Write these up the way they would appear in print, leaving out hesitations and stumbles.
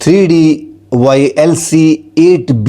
3DYLC-8B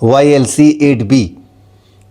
YLC-8B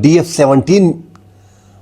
DF-17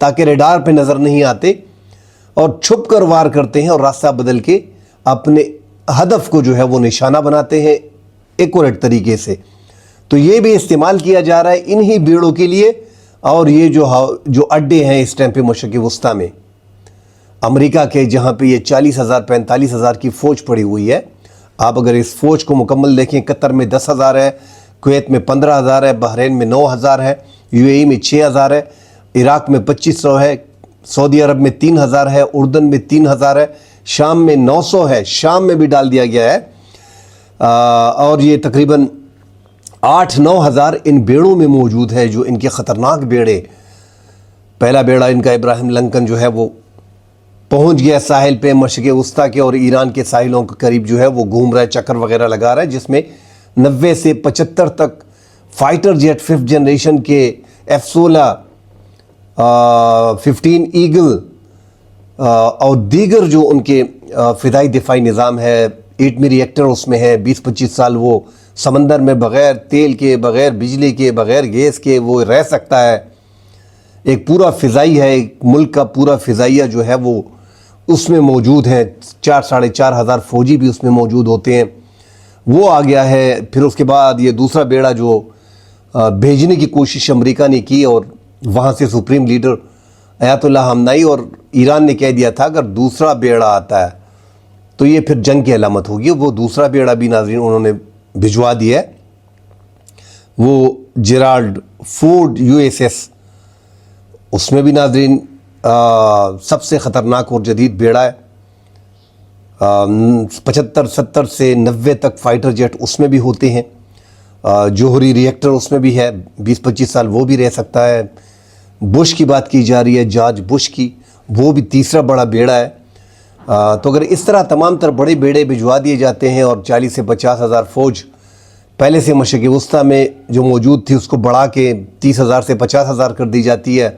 تاکہ radar پہ نظر نہیں آتے اور چھپ کر وار کرتے ہیں اور راستہ بدل کے اپنے ہدف کو جو ہے وہ نشانہ بناتے ہیں ایکوریٹ طریقے سے. تو یہ بھی استعمال کیا جا رہا ہے انہی بیڑوں کے لیے. اور یہ جو اڈے ہیں اس ٹائم پہ مشرق وسطیٰ میں امریکہ کے، جہاں پہ یہ 40,000 45,000 کی فوج پڑی ہوئی ہے. آپ اگر اس فوج کو مکمل دیکھیں، قطر میں 10,000 ہے، کویت میں 15,000 ہے، بحرین میں 9,000 ہے، UAE میں 6,000 ہے، عراق میں 2,500 ہے، سعودی عرب میں 3,000 ہے، اردن میں 3,000 ہے، شام میں 900 ہے، شام میں بھی ڈال دیا گیا ہے. اور یہ تقریباً 8-9 ہزار ان بیڑوں میں موجود ہے جو ان کے خطرناک بیڑے. پہلا بیڑا ان کا ابراہیم لنکن جو ہے وہ پہنچ گیا ساحل پہ مشرق وسطیٰ کے اور ایران کے ساحلوں کے قریب جو ہے وہ گھوم رہا ہے، چکر وغیرہ لگا رہا ہے، جس میں 90 سے 75 تک فائٹر جیٹ 5th جنریشن کے F-16 15 ایگل اور دیگر جو ان کے فضائی دفاعی نظام ہے، ایٹمی ری ایکٹر اس میں ہے. 20-25 سال وہ سمندر میں بغیر تیل کے، بغیر بجلی کے، بغیر گیس کے وہ رہ سکتا ہے. ایک پورا فضائی ہے، ایک ملک کا پورا فضائیہ جو ہے وہ اس میں موجود ہے. 4-4.5 ہزار فوجی بھی اس میں موجود ہوتے ہیں. وہ آ گیا ہے. پھر اس کے بعد یہ دوسرا بیڑا جو بھیجنے کی کوشش امریکہ نے کی اور وہاں سے سپریم لیڈر آیت اللہ خامنئی اور ایران نے کہہ دیا تھا اگر دوسرا بیڑا آتا ہے تو یہ پھر جنگ کی علامت ہوگی. وہ دوسرا بیڑا بھی ناظرین انہوں نے بھجوا دیا ہے. وہ جیرالڈ فورڈ USS، اس میں بھی ناظرین سب سے خطرناک اور جدید بیڑا ہے. 75 70 سے 90 تک فائٹر جیٹ اس میں بھی ہوتے ہیں. جوہری ری ایکٹر اس میں بھی ہے، 20-25 سال وہ بھی رہ سکتا ہے. بش کی بات کی جا رہی ہے، جارج بش کی، وہ بھی تیسرا بڑا بیڑا ہے. تو اگر اس طرح تمام تر بڑے بیڑے بھجوا دیے جاتے ہیں اور 40 سے 50 ہزار فوج پہلے سے مشرق وسطیٰ میں جو موجود تھی اس کو بڑھا کے 30,000 سے 50,000 کر دی جاتی ہے،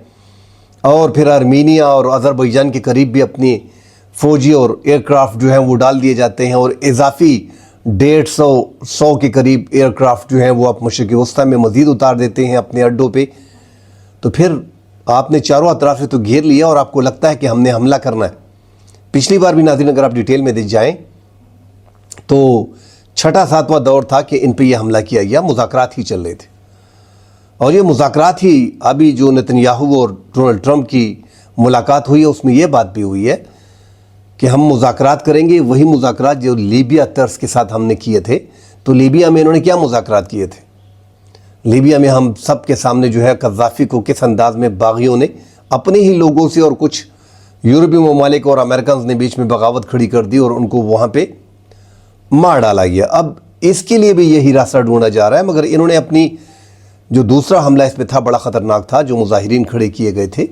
اور پھر آرمینیا اور آذربائیجان کے قریب بھی اپنی فوجی اور ایئر کرافٹ جو ہیں وہ ڈال دیے جاتے ہیں، اور اضافی 150 کے قریب ایئر کرافٹ جو ہیں وہ آپ مشرق وسطیٰ میں مزید اتار دیتے ہیں اپنے اڈوں پہ. تو پھر آپ نے چاروں اطراف سے تو گھیر لیا اور آپ کو لگتا ہے کہ ہم نے حملہ کرنا ہے. پچھلی بار بھی ناظرین اگر آپ ڈیٹیل میں دیکھ جائیں تو 6واں دور تھا کہ ان پہ یہ حملہ کیا گیا. مذاکرات ہی چل رہے تھے اور یہ مذاکرات ہی ابھی جو نتنیاہو اور ڈونلڈ ٹرمپ کی ملاقات ہوئی ہے اس میں یہ بات بھی ہوئی ہے کہ ہم مذاکرات کریں گے، وہی مذاکرات جو لیبیا طرز کے ساتھ ہم نے کیے تھے. تو لیبیا میں انہوں نے کیا مذاکرات کیے تھے؟ لیبیا میں ہم سب کے سامنے جو ہے قذافی کو کس انداز میں باغیوں نے اپنے ہی لوگوں سے اور کچھ یورپی ممالک اور امریکنز نے بیچ میں بغاوت کھڑی کر دی اور ان کو وہاں پہ مار ڈالا گیا. اب اس کے لیے بھی یہی راستہ ڈھونڈا جا رہا ہے، مگر انہوں نے اپنی جو دوسرا حملہ اس پہ تھا بڑا خطرناک تھا جو مظاہرین کھڑے کیے گئے تھے،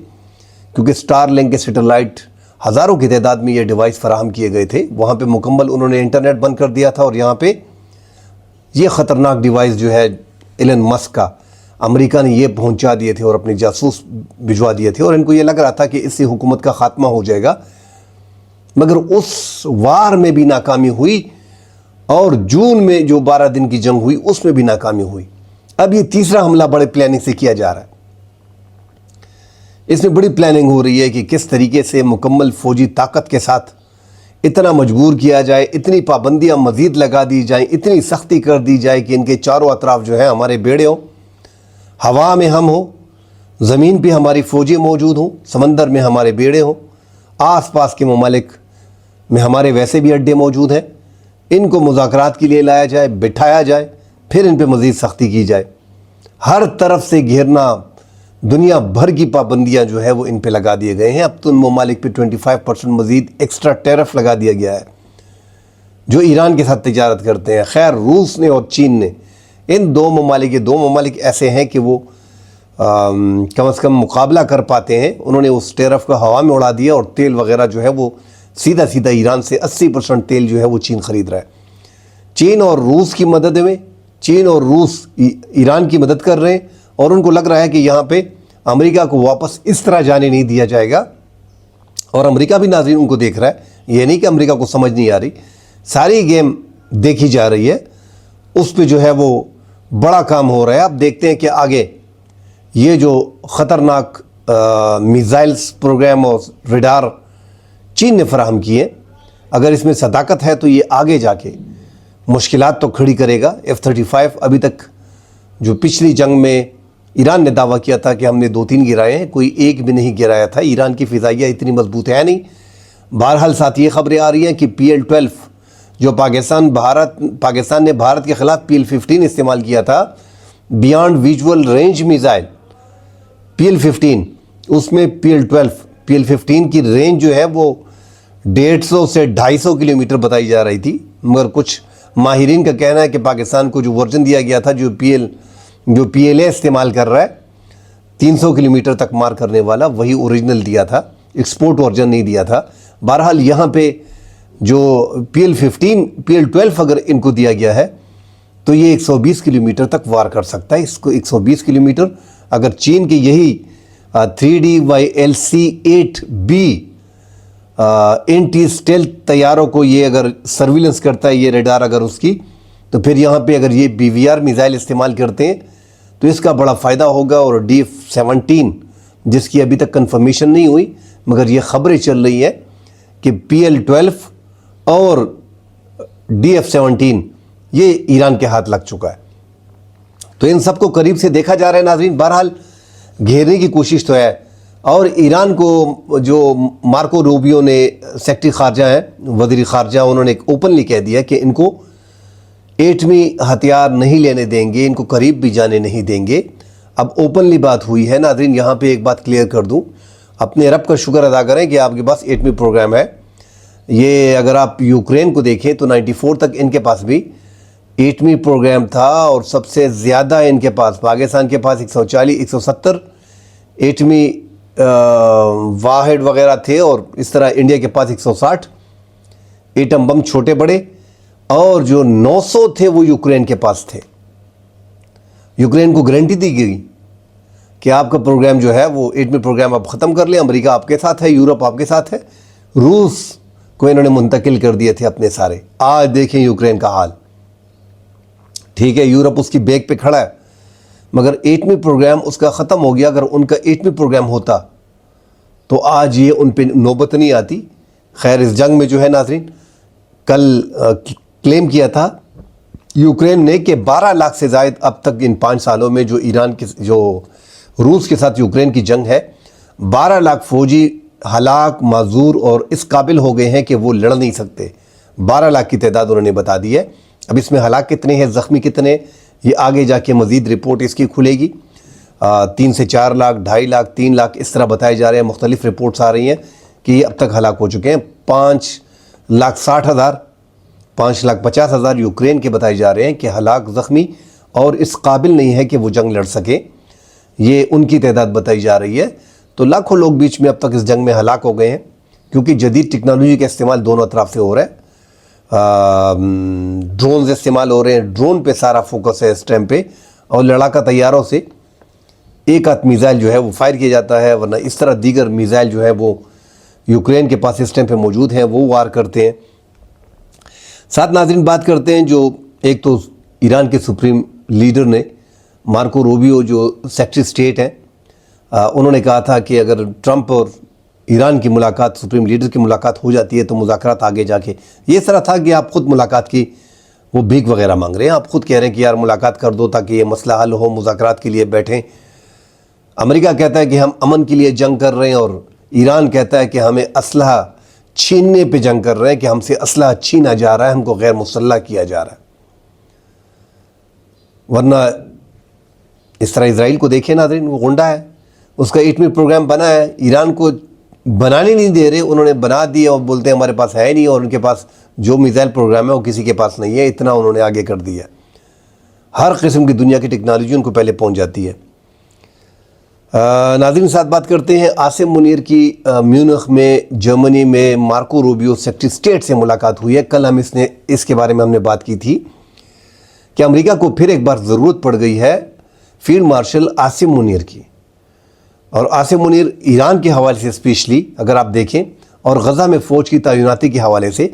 کیونکہ سٹار لنک کے سیٹلائٹ ہزاروں کی تعداد میں یہ ڈیوائس فراہم کیے گئے تھے. وہاں پہ مکمل انہوں نے انٹرنیٹ بند کر دیا تھا اور یہاں پہ یہ خطرناک ڈیوائس جو ہے ایلن مسک کا امریکہ نے یہ پہنچا دیے تھے اور اپنے جاسوس بھجوا دیے تھے، اور ان کو یہ لگ رہا تھا کہ اس سے حکومت کا خاتمہ ہو جائے گا. مگر اس وار میں بھی ناکامی ہوئی اور جون میں جو 12 دن کی جنگ ہوئی اس میں بھی ناکامی ہوئی. اب یہ تیسرا حملہ بڑے پلاننگ سے کیا جا رہا ہے. اس میں بڑی پلاننگ ہو رہی ہے کہ کس طریقے سے مکمل فوجی طاقت کے ساتھ اتنا مجبور کیا جائے، اتنی پابندیاں مزید لگا دی جائیں، اتنی سختی کر دی جائے کہ ان کے چاروں اطراف جو ہیں ہمارے بیڑے ہوں، ہوا میں ہم ہوں، زمین پہ ہماری فوجیں موجود ہوں، سمندر میں ہمارے بیڑے ہوں، آس پاس کے ممالک میں ہمارے ویسے بھی اڈے موجود ہیں. ان کو مذاکرات کے لیے لایا جائے، بٹھایا جائے، پھر ان پہ مزید سختی کی جائے. ہر طرف سے گھیرنا، دنیا بھر کی پابندیاں جو ہے وہ ان پہ لگا دیے گئے ہیں. اب تو ان ممالک پہ 25% مزید ایکسٹرا ٹیرف لگا دیا گیا ہے جو ایران کے ساتھ تجارت کرتے ہیں. خیر روس نے اور چین نے، ان دو ممالک ایسے ہیں کہ وہ کم از کم مقابلہ کر پاتے ہیں. انہوں نے اس ٹیرف کا ہوا میں اڑا دیا اور تیل وغیرہ جو ہے وہ سیدھا ایران سے 80% تیل جو ہے وہ چین خرید رہا ہے. چین اور روس کی مدد میں، چین اور روس ایران کی مدد کر رہے ہیں اور ان کو لگ رہا ہے کہ یہاں پہ امریکہ کو واپس اس طرح جانے نہیں دیا جائے گا. اور امریکہ بھی ناظرین ان کو دیکھ رہا ہے. یہ نہیں کہ امریکہ کو سمجھ نہیں آ رہی، ساری گیم دیکھی جا رہی ہے. اس پہ جو ہے وہ بڑا کام ہو رہا ہے. اب دیکھتے ہیں کہ آگے یہ جو خطرناک میزائلس پروگرام اور ریڈار چین نے فراہم کیے ہیں، اگر اس میں صداقت ہے تو یہ آگے جا کے مشکلات تو کھڑی کرے گا۔ F-35 ابھی تک جو پچھلی جنگ میں ایران نے دعویٰ کیا تھا کہ ہم نے 2-3 گرائے ہیں، کوئی ایک بھی نہیں گرایا تھا۔ ایران کی فضائیہ اتنی مضبوط ہے نہیں۔ بہرحال ساتھ یہ خبریں آ رہی ہیں کہ PL-12 جو پاکستان نے بھارت کے خلاف PL-15 استعمال کیا تھا، beyond visual range missile PL-15، اس میں PL-15 کی رینج جو ہے وہ 150 سے 250 کلومیٹر بتائی جا رہی تھی، مگر کچھ ماہرین کا کہنا ہے کہ پاکستان کو جو ورژن دیا گیا تھا جو PLA استعمال کر رہا ہے 300 کلومیٹر تک مار کرنے والا، وہی اوریجنل دیا تھا، ایکسپورٹ ورژن نہیں دیا تھا۔ بہرحال یہاں پہ جو PL-12 اگر ان کو دیا گیا ہے تو یہ 120 کلومیٹر تک وار کر سکتا ہے۔ اس کو 120 کلومیٹر اگر چین کے یہی 3DYLC-8B اینٹی اسٹیلتھ طیاروں کو یہ اگر سرویلنس کرتا ہے، یہ ریڈار اگر اس کی، تو پھر یہاں پہ اگر یہ BVR میزائل استعمال کرتے ہیں تو اس کا بڑا فائدہ ہوگا۔ اور DF-17 جس کی ابھی تک کنفرمیشن نہیں ہوئی مگر یہ خبریں چل رہی ہیں کہ PL-12 اور DF-17 یہ ایران کے ہاتھ لگ چکا ہے، تو ان سب کو قریب سے دیکھا جا رہا ہے ناظرین۔ بہرحال گھیرنے کی کوشش تو ہے، اور ایران کو جو مارکو روبیو نے سیکرٹری خارجہ ہیں، وزیر خارجہ، انہوں نے اوپنلی کہہ دیا کہ ان کو ایٹمی ہتھیار نہیں لینے دیں گے، ان کو قریب بھی جانے نہیں دیں گے۔ اب اوپنلی بات ہوئی ہے ناظرین، یہاں پہ ایک بات کلیئر کر دوں، اپنے رب کا شکر ادا کریں کہ آپ کے پاس ایٹمی پروگرام ہے۔ یہ اگر آپ یوکرین کو دیکھیں تو 94 تک ان کے پاس بھی ایٹمی پروگرام تھا، اور سب سے زیادہ ان کے پاس، پاکستان کے پاس 140-170 ایٹمی واحد وغیرہ تھے، اور اس طرح انڈیا کے پاس 160 ایٹم بم چھوٹے بڑے، اور جو 900 تھے وہ یوکرین کے پاس تھے۔ یوکرین کو گارنٹی دی گئی کہ آپ کا پروگرام جو ہے وہ ایٹمی پروگرام آپ ختم کر لیں، امریکہ آپ کے ساتھ ہے، یورپ آپ کے ساتھ ہے۔ روس کو انہوں نے منتقل کر دیے تھے اپنے سارے۔ آج دیکھیں یوکرین کا حال، ٹھیک ہے یورپ اس کی بیک پہ کھڑا ہے، مگر ایٹمی پروگرام اس کا ختم ہو گیا۔ اگر ان کا ایٹمی پروگرام ہوتا تو آج یہ ان پہ نوبت نہیں آتی۔ خیر اس جنگ میں جو ہے ناظرین، کل کلیم کیا تھا یوکرین نے کہ 12 لاکھ سے زائد اب تک ان 5 سالوں میں جو روس کے ساتھ یوکرین کی جنگ ہے، 12 لاکھ فوجی ہلاک، معذور اور اس قابل ہو گئے ہیں کہ وہ لڑ نہیں سکتے۔ 12 لاکھ کی تعداد انہوں نے بتا دی ہے۔ اب اس میں ہلاک کتنے ہیں، زخمی کتنے، یہ آگے جا کے مزید رپورٹ اس کی کھلے گی۔ 3 سے 4 لاکھ، 2.5 لاکھ، 3 لاکھ اس طرح بتائے جا رہے ہیں، مختلف رپورٹس آ رہی ہیں کہ یہ اب تک ہلاک ہو چکے ہیں۔ 5,60,000 5,50,000 یوکرین کے بتائے جا رہے ہیں کہ ہلاک، زخمی اور اس قابل نہیں ہے کہ وہ جنگ لڑ سکے، یہ ان کی تعداد بتائی جا رہی ہے۔ تو لاکھوں لوگ بیچ میں اب تک اس جنگ میں ہلاک ہو گئے ہیں، کیونکہ جدید ٹیکنالوجی کا استعمال دونوں اطراف سے ہو رہا ہے۔ ڈرونز استعمال ہو رہے ہیں، ڈرون پہ سارا فوکس ہے اس ٹائم پہ، اور لڑاکا طیاروں سے ایک آدھ میزائل جو ہے وہ فائر کیا جاتا ہے، ورنہ اس طرح دیگر میزائل جو ہے وہ یوکرین کے پاس اس ٹائم پہ موجود ہیں، وہ وار کرتے ہیں۔ ساتھ ناظرین بات کرتے ہیں جو ایک تو ایران کے سپریم لیڈر نے، مارکو روبیو جو سیکرٹری اسٹیٹ ہیں، انہوں نے کہا تھا کہ اگر ٹرمپ اور ایران کی ملاقات، سپریم لیڈر کی ملاقات ہو جاتی ہے تو مذاکرات آگے جا کے، یہ اس طرح تھا کہ آپ خود ملاقات کی وہ بھیک وغیرہ مانگ رہے ہیں، آپ خود کہہ رہے ہیں کہ یار ملاقات کر دو تاکہ یہ مسئلہ حل ہو، مذاکرات کے لیے بیٹھیں۔ امریکہ کہتا ہے کہ ہم امن کے لیے جنگ کر رہے ہیں، اور ایران کہتا ہے کہ ہمیں اسلحہ چھیننے پہ جنگ کر رہے ہیں، کہ ہم سے اسلحہ چھینا جا رہا ہے، ہم کو غیر مسلح کیا جا رہا ہے۔ ورنہ اس طرح اسرائیل کو دیکھیں ناظرین، وہ غنڈہ ہے، اس کا ایٹمی پروگرام بنا ہے، ایران کو بنانے نہیں دے رہے، انہوں نے بنا دیا اور بولتے ہیں ہمارے پاس ہے نہیں، اور ان کے پاس جو میزائل پروگرام ہے وہ کسی کے پاس نہیں ہے، اتنا انہوں نے آگے کر دیا۔ ہر قسم کی دنیا کی ٹیکنالوجی ان کو پہلے پہنچ جاتی ہے۔ ناظرین ساتھ بات کرتے ہیں عاصم منیر کی۔ میونخ میں، جرمنی میں مارکو روبیو سیکرٹری اسٹیٹ سے ملاقات ہوئی ہے۔ کل ہم اس کے بارے میں ہم نے بات کی تھی کہ امریکہ کو پھر ایک بار ضرورت پڑ گئی ہے فیلڈ مارشل عاصم منیر کی، اور عاصم منیر ایران کے حوالے سے اسپیشلی اگر آپ دیکھیں، اور غزہ میں فوج کی تعیناتی کے حوالے سے،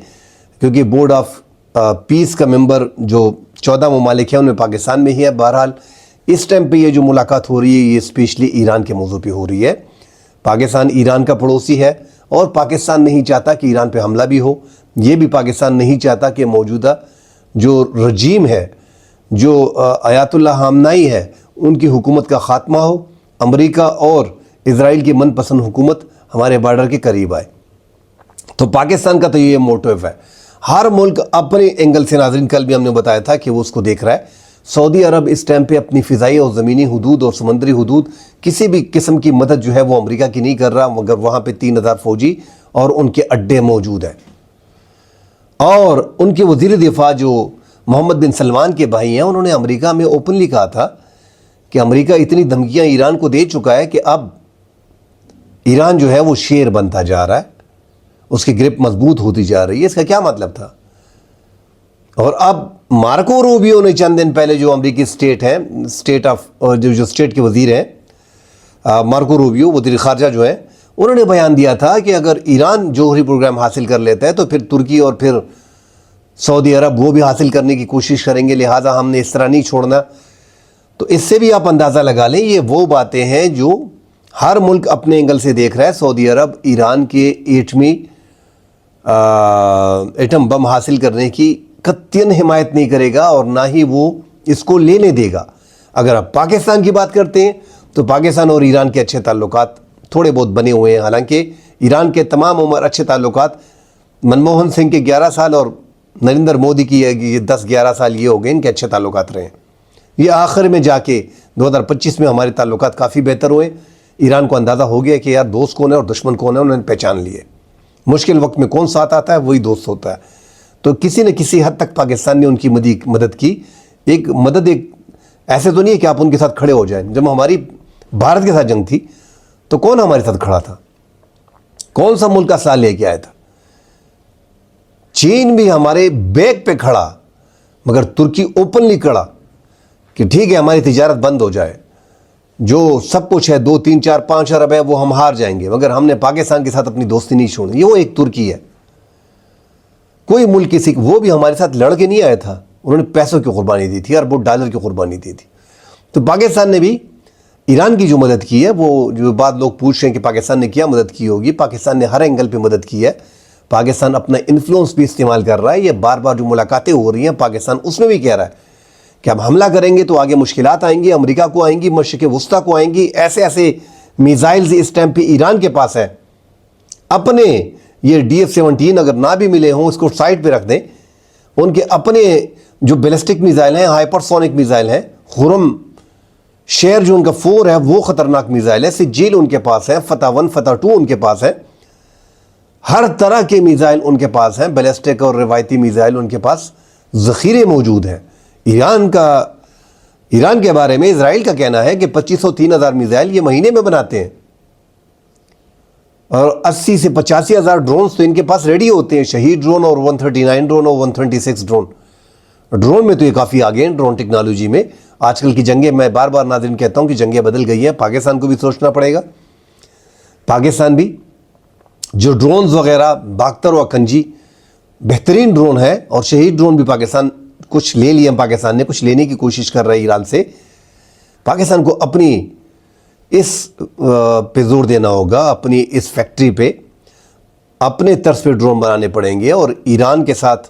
کیونکہ بورڈ آف پیس کا ممبر جو 14 ممالک ہیں ان میں پاکستان میں ہی ہے۔ بہرحال اس ٹائم پہ یہ جو ملاقات ہو رہی ہے یہ اسپیشلی ایران کے موضوع پہ ہو رہی ہے، پاکستان ایران کا پڑوسی ہے اور پاکستان نہیں چاہتا کہ ایران پہ حملہ بھی ہو. یہ بھی پاکستان نہیں چاہتا کہ موجودہ جو رجیم ہے, جو آیت اللہ خامنائی ہے, ان کی حکومت کا خاتمہ ہو, امریکہ اور اسرائیل کی من پسند حکومت ہمارے بارڈر کے قریب آئے. تو پاکستان کا تو یہ موٹیو ہے. ہر ملک اپنے اینگل سے, ناظرین کل بھی ہم نے بتایا تھا کہ وہ اس کو دیکھ رہا ہے. سعودی عرب اس ٹائم پہ اپنی فضائی اور زمینی حدود اور سمندری حدود کسی بھی قسم کی مدد جو ہے وہ امریکہ کی نہیں کر رہا, مگر وہاں پہ 3000 فوجی اور ان کے اڈے موجود ہیں. اور ان کے وزیر دفاع جو محمد بن سلمان کے بھائی ہیں, انہوں نے امریکہ میں اوپنلی کہا تھا کہ امریکہ اتنی دھمکیاں ایران کو دے چکا ہے کہ اب ایران جو ہے وہ شیر بنتا جا رہا ہے, اس کی گرپ مضبوط ہوتی جا رہی ہے. اس کا کیا مطلب تھا؟ اور اب مارکو روبیو نے چند دن پہلے, جو امریکی جو اسٹیٹ کے وزیر ہیں, مارکو روبیو وزیر خارجہ جو ہیں, انہوں نے بیان دیا تھا کہ اگر ایران جوہری پروگرام حاصل کر لیتا ہے تو پھر ترکی اور پھر سعودی عرب وہ بھی حاصل کرنے کی کوشش کریں گے, لہٰذا ہم نے اس طرح نہیں چھوڑنا. تو اس سے بھی آپ اندازہ لگا لیں, یہ وہ باتیں ہیں جو ہر ملک اپنے اینگل سے دیکھ رہا ہے. سعودی عرب ایران کے ایٹم بم حاصل کرنے کی قطعاً حمایت نہیں کرے گا اور نہ ہی وہ اس کو لینے دے گا. اگر آپ پاکستان کی بات کرتے ہیں تو پاکستان اور ایران کے اچھے تعلقات تھوڑے بہت بنے ہوئے ہیں. حالانکہ ایران کے تمام عمر اچھے تعلقات منموہن سنگھ کے 11 سال اور نریندر مودی کی 10-11 سال یہ ہو گئے ان کے اچھے تعلقات رہے ہیں. یہ آخر میں جا کے 2025 میں ہمارے تعلقات کافی بہتر ہوئے. ایران کو اندازہ ہو گیا کہ یار دوست کون ہے اور دشمن کون ہے, انہوں نے پہچان لیے. مشکل وقت میں کون ساتھ آتا ہے وہی دوست ہوتا ہے. تو کسی نہ کسی حد تک پاکستان نے ان کی مدد کی. ایک ایسے تو نہیں ہے کہ آپ ان کے ساتھ کھڑے ہو جائیں. جب ہماری بھارت کے ساتھ جنگ تھی تو کون ہمارے ساتھ کھڑا تھا؟ کون سا ملک کا ساتھ لے کے آیا تھا؟ چین بھی ہمارے بیک پہ کھڑا, مگر ترکی اوپنلی کھڑا کہ ٹھیک ہے ہماری تجارت بند ہو جائے, جو سب کچھ ہے 2, 3, 4, 5 ارب ہے وہ ہم ہار جائیں گے, مگر ہم نے پاکستان کے ساتھ اپنی دوستی نہیں چھوڑی. یہ وہ ایک ترکی ہے. کوئی ملک کسی وہ بھی ہمارے ساتھ لڑ کے نہیں آیا تھا, انہوں نے پیسوں کی قربانی دی تھی, اربوں ڈالر کی قربانی دی تھی. تو پاکستان نے بھی ایران کی جو مدد کی ہے, وہ جو بعض لوگ پوچھ رہے ہیں کہ پاکستان نے کیا مدد کی ہوگی, پاکستان نے ہر اینگل پہ مدد کی ہے. پاکستان اپنا انفلوئنس بھی استعمال کر رہا ہے. یہ بار بار جو ملاقاتیں ہو رہی ہیں پاکستان اس میں بھی کہہ رہا ہے کہ اب حملہ کریں گے تو آگے مشکلات آئیں گی, امریکہ کو آئیں گی, مشرق وسطیٰ کو آئیں گی. ایسے میزائلز اس ٹائم پہ ایران کے پاس ہیں. اپنے یہ DF-17 اگر نہ بھی ملے ہوں اس کو سائٹ پہ رکھ دیں, ان کے اپنے جو بیلسٹک میزائل ہیں, ہائپر سونک میزائل ہیں, خرم شیر جو ان کا 4 ہے وہ خطرناک میزائل ہے, سجیل ان کے پاس ہے, فتح 1 فتح 2 ان کے پاس ہے, ہر طرح کے میزائل ان کے پاس ہیں, بیلسٹک اور روایتی میزائل ان کے پاس ذخیرے موجود ہیں. ایران کے بارے میں اسرائیل کا کہنا ہے کہ 2500-3000 میزائل یہ مہینے میں بناتے ہیں, اور 80 سے 85 ہزار ڈرونز تو ان کے پاس ریڈی ہوتے ہیں. شہید ڈرون اور 139 ڈرون اور 126 ڈرون میں تو یہ کافی آگے ہیں ڈرون ٹیکنالوجی میں. آج کل کی جنگیں, میں بار بار ناظرین کہتا ہوں کہ جنگیں بدل گئی ہیں, پاکستان کو بھی سوچنا پڑے گا. پاکستان بھی جو ڈرونز وغیرہ باختر و اکنجی بہترین ڈرون ہے, اور شہید ڈرون بھی پاکستان کچھ لے لیے, پاکستان نے کچھ لینے کی کوشش کر رہا ہے ایران سے. پاکستان کو اپنی اس پہ زور دینا ہوگا, اپنی اس فیکٹری پہ, اپنے طرز پہ ڈرون بنانے پڑیں گے. اور ایران کے ساتھ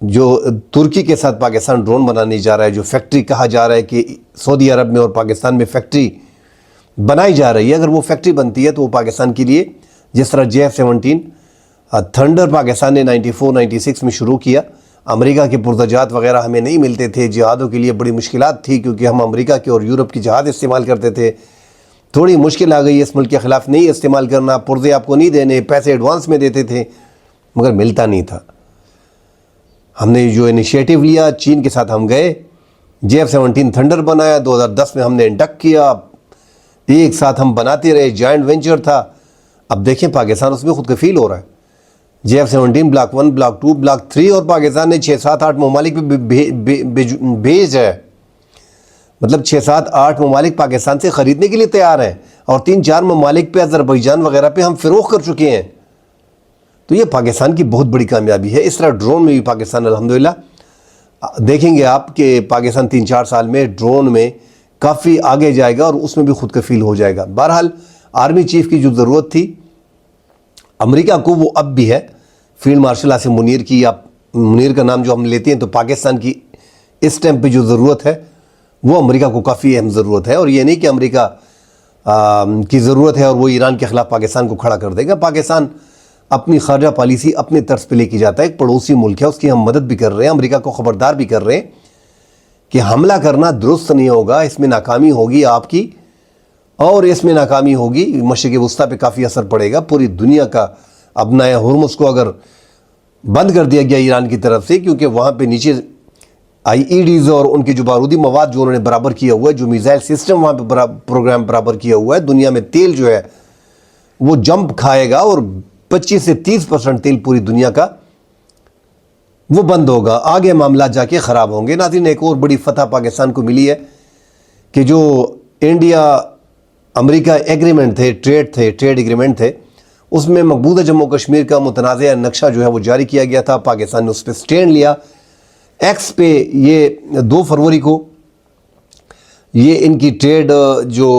جو ترکی کے ساتھ پاکستان ڈرون بنانے جا رہا ہے, جو فیکٹری کہا جا رہا ہے کہ سعودی عرب میں اور پاکستان میں فیکٹری بنائی جا رہی ہے, اگر وہ فیکٹری بنتی ہے تو وہ پاکستان کے لیے, جس طرح JF-17 تھنڈر پاکستان نے 94-96 میں شروع کیا, امریکہ کے پرزجات وغیرہ ہمیں نہیں ملتے تھے, جہادوں کے لیے بڑی مشکلات تھی کیونکہ ہم امریکہ کے اور یورپ کی جہاد استعمال کرتے تھے. تھوڑی مشکل آ گئی اس ملک کے خلاف نہیں استعمال کرنا, پرزے آپ کو نہیں دینے, پیسے ایڈوانس میں دیتے تھے, مگر ملتا نہیں تھا. ہم نے جو انیشیٹو لیا, چین کے ساتھ ہم گئے, JF-17 تھنڈر بنایا, 2010 میں ہم نے انڈکٹ کیا, ایک ساتھ ہم بناتے رہے, جوائنٹ وینچر تھا. اب دیکھیں پاکستان اس میں خود کفیل ہو رہا ہے. JF-17 بلاک 1 بلاک 2 بلاک 3 اور پاکستان نے 6-7-8 ممالک پہ بھیج ہے. مطلب 6-7-8 ممالک پاکستان سے خریدنے کے لیے تیار ہیں, اور 3-4 ممالک پہ آذربائیجان وغیرہ پہ ہم فروخت کر چکے ہیں. تو یہ پاکستان کی بہت بڑی کامیابی ہے. اس طرح ڈرون میں بھی پاکستان الحمدللہ دیکھیں گے آپ کہ پاکستان 3-4 سال میں ڈرون میں کافی آگے جائے گا اور اس میں بھی خود کفیل ہو جائے گا. بہرحال آرمی چیف کی جو ضرورت تھی امریکہ کو وہ اب بھی ہے. فیلڈ مارشل عاصم منیر کی، یا منیر کا نام جو ہم لیتے ہیں، تو پاکستان کی اس ٹائم پہ جو ضرورت ہے وہ امریکہ کو کافی اہم ضرورت ہے. اور یہ نہیں کہ امریکہ کی ضرورت ہے اور وہ ایران کے خلاف پاکستان کو کھڑا کر دے گا. پاکستان اپنی خارجہ پالیسی اپنے طرز پہ لے کے جاتا ہے. ایک پڑوسی ملک ہے، اس کی ہم مدد بھی کر رہے ہیں، امریکہ کو خبردار بھی کر رہے ہیں کہ حملہ کرنا درست نہیں ہوگا، اس میں ناکامی ہوگی آپ کی، اور اس میں ناکامی ہوگی مشرق وسطیٰ پہ کافی اثر پڑے گا. پوری دنیا کا اپنا ہرمز کو اگر بند کر دیا گیا ایران کی طرف سے، کیونکہ وہاں پہ نیچے آئی ای ڈیز اور ان کے جو بارودی مواد جو انہوں نے برابر کیا ہوا ہے، جو میزائل سسٹم وہاں پہ پروگرام برابر کیا ہوا ہے، دنیا میں تیل جو ہے وہ جمپ کھائے گا، اور 25 سے 30% تیل پوری دنیا کا وہ بند ہوگا. آگے معاملات جا کے خراب ہوں گے. ناظرین، ایک اور بڑی فتح پاکستان کو ملی ہے کہ جو انڈیا امریکہ ایگریمنٹ تھے، ٹریڈ ایگریمنٹ تھے، اس میں مقبوضہ جموں کشمیر کا متنازع نقشہ جو ہے وہ جاری کیا گیا تھا. پاکستان نے اس پہ سٹینڈ لیا. ایکس پہ یہ 2 فروری کو یہ ان کی ٹریڈ جو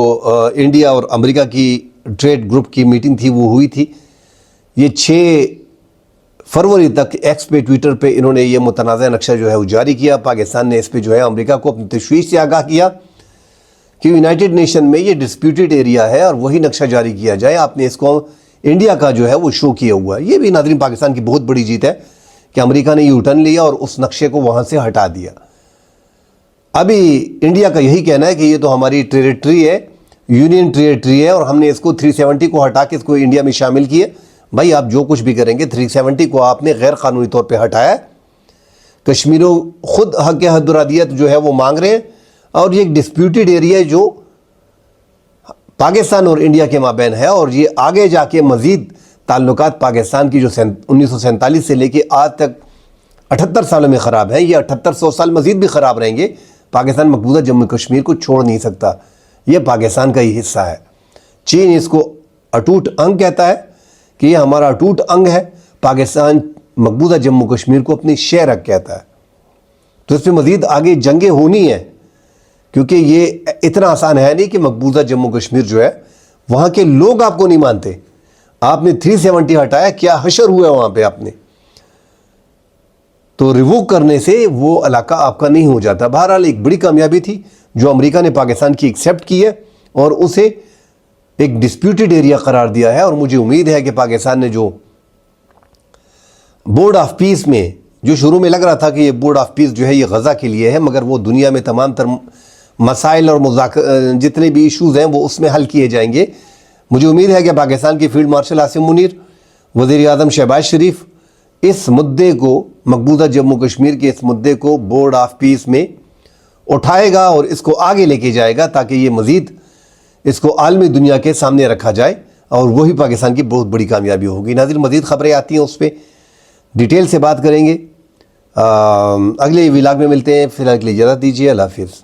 انڈیا اور امریکہ کی ٹریڈ گروپ کی میٹنگ تھی وہ ہوئی تھی. یہ 6 فروری تک ایکس پہ، ٹویٹر پہ انہوں نے یہ متنازع نقشہ جو ہے وہ جاری کیا. پاکستان نے اس پہ جو ہے امریکہ کو اپنی تشویش سے آگاہ کیا کہ یونائٹڈ نیشن میں یہ ڈسپیوٹڈ ایریا ہے اور وہی نقشہ جاری کیا جائے. آپ نے اس کو انڈیا کا جو ہے وہ شو کیا ہوا ہے. یہ بھی ناظرین پاکستان کی بہت بڑی جیت ہے کہ امریکہ نے یو ٹرن لیا اور اس نقشے کو وہاں سے ہٹا دیا. ابھی انڈیا کا یہی کہنا ہے کہ یہ تو ہماری ٹیریٹری ہے، یونین ٹیریٹری ہے، اور ہم نے اس کو 370 کو ہٹا کے اس کو انڈیا میں شامل کیے. بھائی آپ جو کچھ بھی کریں گے، 370 کو آپ نے غیر قانونی طور پہ ہٹایا ہے. کشمیروں خود حق حدرادیت جو ہے وہ مانگ رہے ہیں، اور یہ ایک ڈسپیوٹڈ ایریا جو پاکستان اور انڈیا کے مابین ہے، اور یہ آگے جا کے مزید تعلقات پاکستان کی جو 1947 سے لے کے آج تک 78 سالوں میں خراب ہیں، یہ 7800 سال مزید بھی خراب رہیں گے. پاکستان مقبوضہ جموں کشمیر کو چھوڑ نہیں سکتا، یہ پاکستان کا ہی حصہ ہے. چین اس کو اٹوٹ انگ کہتا ہے کہ یہ ہمارا اٹوٹ انگ ہے. پاکستان مقبوضہ جموں کشمیر کو اپنی شہرک کہتا ہے. تو اس پہ مزید آگے جنگیں ہونی ہیں، کیونکہ یہ اتنا آسان ہے نہیں کہ مقبوضہ جموں کشمیر جو ہے وہاں کے لوگ آپ کو نہیں مانتے. آپ نے 370 ہٹایا، کیا حشر ہوا ہے وہاں پہ آپ نے، تو ریووک کرنے سے وہ علاقہ آپ کا نہیں ہو جاتا. بہرحال ایک بڑی کامیابی تھی جو امریکہ نے پاکستان کی ایکسیپٹ کی ہے اور اسے ایک ڈسپیوٹڈ ایریا قرار دیا ہے. اور مجھے امید ہے کہ پاکستان نے جو بورڈ آف پیس میں، جو شروع میں لگ رہا تھا کہ یہ بورڈ آف پیس جو ہے یہ غزہ کے لیے ہے، مگر وہ دنیا میں تمام تر مسائل اور جتنے بھی ایشوز ہیں وہ اس میں حل کیے جائیں گے. مجھے امید ہے کہ پاکستان کی فیلڈ مارشل عاصم منیر، وزیر اعظم شہباز شریف اس مدعے کو، مقبوضہ جموں کشمیر کے اس مدعے کو بورڈ آف پیس میں اٹھائے گا اور اس کو آگے لے کے جائے گا، تاکہ یہ مزید اس کو عالمی دنیا کے سامنے رکھا جائے، اور وہی پاکستان کی بہت بڑی کامیابی ہوگی. ناظرین، مزید خبریں آتی ہیں، اس پہ ڈیٹیل سے بات کریں گے. اگلے ولاگ میں ملتے ہیں. فی الحال کے لیے اجازت دیجیے. اللہ حافظ.